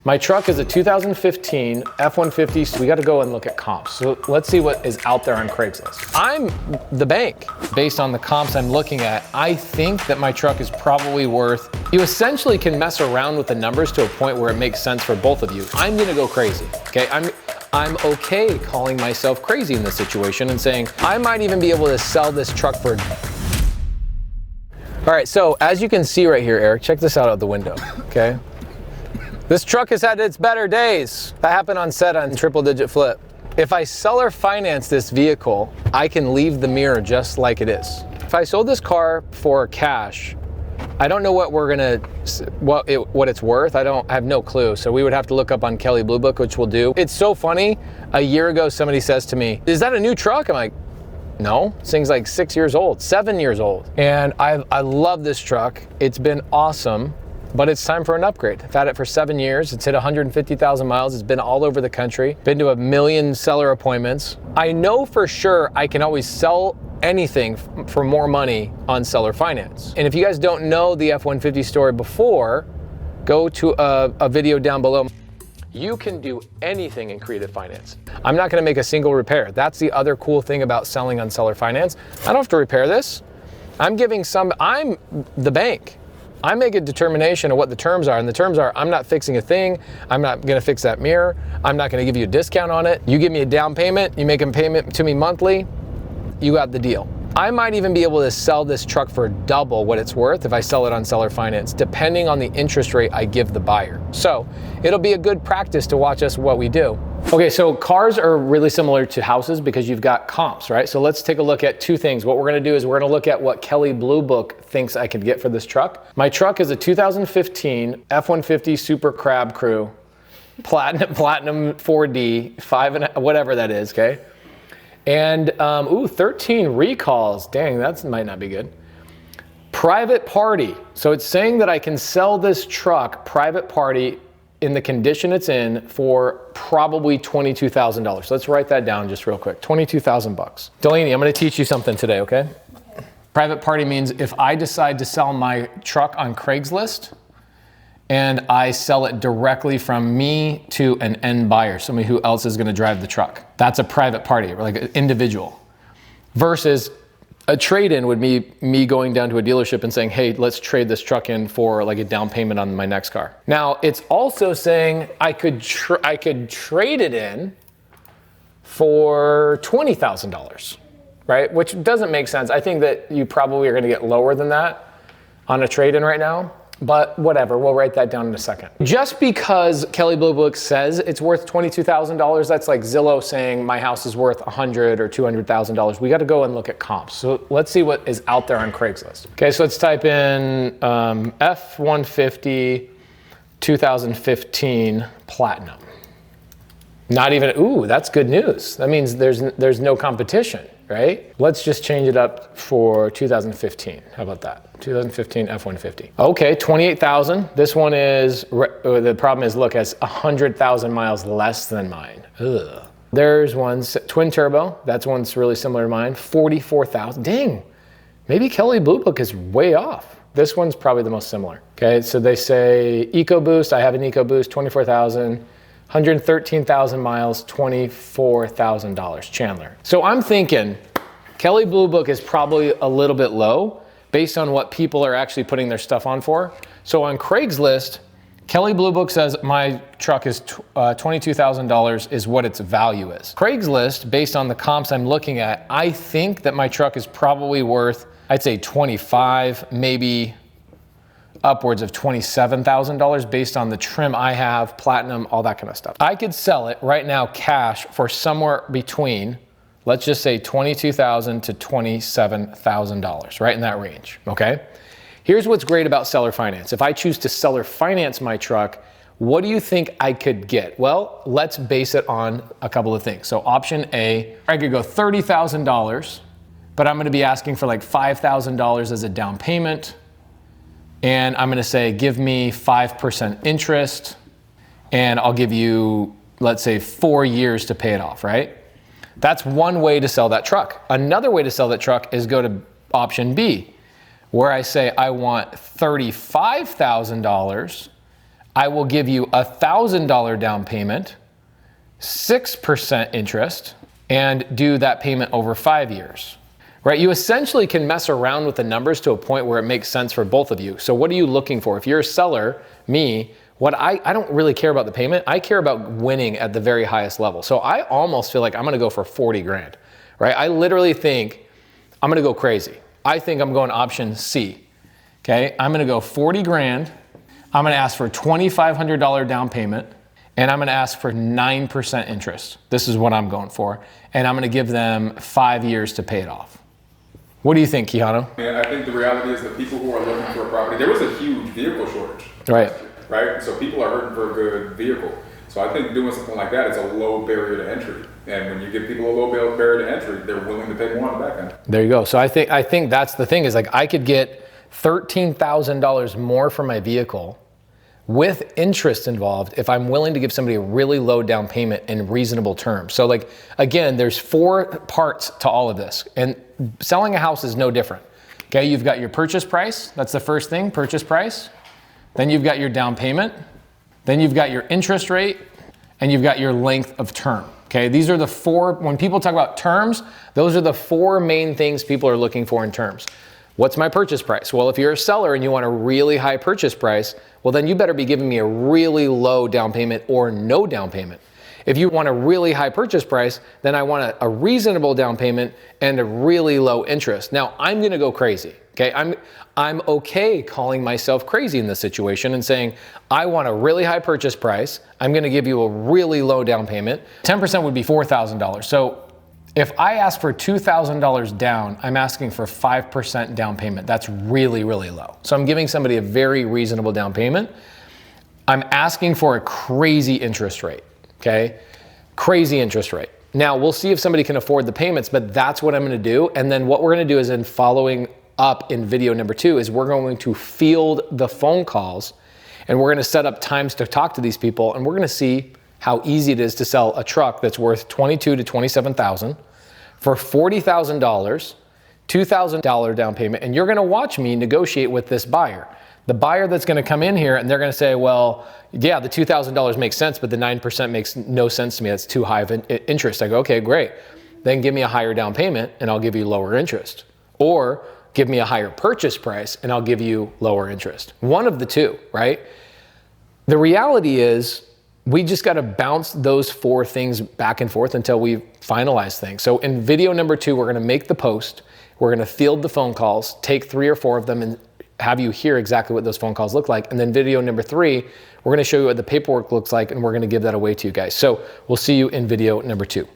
My truck is a 2015 F-150, so we got to go and look at comps. So let's see what is out there on Craigslist. I'm the bank. Based on the comps I'm looking at, I think that my truck is probably worth, you essentially can mess around with the numbers to a point where it makes sense for both of you. I'm gonna go crazy, okay? I'm okay calling myself crazy in this situation and saying, I might even be able to sell this truck for. All right, so as you can see right here, Eric, check this out the window, okay? This truck has had its better days. That happened on set on Triple Digit Flip. If I seller finance this vehicle, I can leave the mirror just like it is. If I sold this car for cash, I don't know what what it's worth. I have no clue. So we would have to look up on Kelley Blue Book, which we'll do. It's so funny. A year ago, somebody says to me, "Is that a new truck?" I'm like, no, this thing's like 6 years old, 7 years old. And I love this truck. It's been awesome. But it's time for an upgrade. I've had it for 7 years. It's hit 150,000 miles. It's been all over the country. Been to 1 million seller appointments. I know for sure I can always sell anything for more money on seller finance. And if you guys don't know the F-150 story before, go to a video down below. You can do anything in creative finance. I'm not gonna make a single repair. That's the other cool thing about selling on seller finance. I don't have to repair this. I'm the bank. I make a determination of what the terms are, and the terms are, I'm not fixing a thing, I'm not gonna fix that mirror, I'm not gonna give you a discount on it, you give me a down payment, you make a payment to me monthly, you got the deal. I might even be able to sell this truck for double what it's worth if I sell it on seller finance, depending on the interest rate I give the buyer. So it'll be a good practice to watch us what we do. Okay, so cars are really similar to houses because you've got comps, right? So let's take a look at two things. What we're gonna do is we're gonna look at what Kelley Blue Book thinks I could get for this truck. My truck is a 2015 F-150 Super Crab Crew, Platinum 4D, whatever that is, okay? And 13 recalls. Dang, that might not be good. Private party. So it's saying that I can sell this truck private party in the condition it's in for probably $22,000. Let's write that down just real quick. 22,000 bucks. Delaney, I'm gonna teach you something today, okay? Private party means if I decide to sell my truck on Craigslist and I sell it directly from me to an end buyer, somebody who else is gonna drive the truck. That's a private party, like an individual. Versus a trade-in would be me going down to a dealership and saying, hey, let's trade this truck in for like a down payment on my next car. Now, it's also saying I could trade it in for $20,000, right? Which doesn't make sense. I think that you probably are gonna get lower than that on a trade-in right now. But whatever, we'll write that down in a second. Just because Kelley Blue Book says it's worth $22,000, that's like Zillow saying my house is worth $100,000 or $200,000. We got to go and look at comps. So let's see what is out there on Craigslist. Okay, so let's type in F-150 2015 Platinum. Not even, ooh, that's good news. That means there's no competition, right? Let's just change it up for 2015. How about that? 2015 F-150. Okay, 28,000. This one is, the problem is, look, it's 100,000 miles less than mine. Ugh. There's one, twin turbo. That's one's really similar to mine. 44,000. Dang, maybe Kelley Blue Book is way off. This one's probably the most similar. Okay, so they say EcoBoost. I have an EcoBoost, 24,000. 113,000 miles, $24,000, Chandler. So I'm thinking Kelley Blue Book is probably a little bit low based on what people are actually putting their stuff on for. So on Craigslist, Kelley Blue Book says my truck is $22,000 is what its value is. Craigslist, based on the comps I'm looking at, I think that my truck is probably worth, I'd say 25, maybe upwards of $27,000 based on the trim I have, platinum, all that kind of stuff. I could sell it right now cash for somewhere between, let's just say $22,000 to $27,000, right in that range, okay? Here's what's great about seller finance. If I choose to seller finance my truck, what do you think I could get? Well, let's base it on a couple of things. So option A, I could go $30,000, but I'm gonna be asking for like $5,000 as a down payment. And I'm gonna say, give me 5% interest, and I'll give you, let's say, 4 years to pay it off, right? That's one way to sell that truck. Another way to sell that truck is go to option B, where I say I want $35,000 I will give you $1,000 down payment, 6% interest, and do that payment over 5 years. Right? You essentially can mess around with the numbers to a point where it makes sense for both of you. So what are you looking for? If you're a seller, me, I don't really care about the payment. I care about winning at the very highest level. So I almost feel like I'm gonna go for 40 grand, right? I literally think I'm gonna go crazy. I think I'm going option C, okay? I'm gonna go 40 grand. I'm gonna ask for $2,500 down payment, and I'm gonna ask for 9% interest. This is what I'm going for. And I'm gonna give them 5 years to pay it off. What do you think, Keanu? I think the reality is that people who are looking for a property, there was a huge vehicle shortage. Right. Right? So people are hurting for a good vehicle. So I think doing something like that is a low barrier to entry. And when you give people a low barrier to entry, they're willing to pay more on the back end. There you go. So I think that's the thing is like I could get $13,000 more for my vehicle with interest involved if I'm willing to give somebody a really low down payment in reasonable terms. So like, again, there's 4 parts to all of this, and selling a house is no different. Okay, you've got your purchase price. That's the first thing, purchase price. Then you've got your down payment. Then you've got your interest rate, and you've got your length of term. Okay, these are the 4, when people talk about terms, those are the 4 main things people are looking for in terms. What's my purchase price? Well, if you're a seller and you want a really high purchase price, well, then you better be giving me a really low down payment or no down payment. If you want a really high purchase price, then I want a reasonable down payment and a really low interest. Now, I'm gonna go crazy, okay? I'm okay calling myself crazy in this situation and saying, I want a really high purchase price. I'm gonna give you a really low down payment. 10% would be $4,000. So if I ask for $2,000 down, I'm asking for 5% down payment. That's really, really low. So I'm giving somebody a very reasonable down payment. I'm asking for a crazy interest rate, okay? Crazy interest rate. Now, we'll see if somebody can afford the payments, but that's what I'm gonna do. And then what we're gonna do is in following up in video number 2 is we're going to field the phone calls, and we're gonna set up times to talk to these people, and we're gonna see how easy it is to sell a truck that's worth $22,000 to $27,000 for $40,000, $2,000 down payment, and you're gonna watch me negotiate with this buyer. The buyer that's gonna come in here and they're gonna say, well, yeah, the $2,000 makes sense, but the 9% makes no sense to me. That's too high of an interest. I go, okay, great. Then give me a higher down payment and I'll give you lower interest. Or give me a higher purchase price and I'll give you lower interest. One of the two, right? The reality is, we just got to bounce those 4 things back and forth until we finalize things. So in video number 2, we're going to make the post. We're going to field the phone calls, take 3 or 4 of them and have you hear exactly what those phone calls look like. And then video number 3, we're going to show you what the paperwork looks like and we're going to give that away to you guys. So we'll see you in video number 2.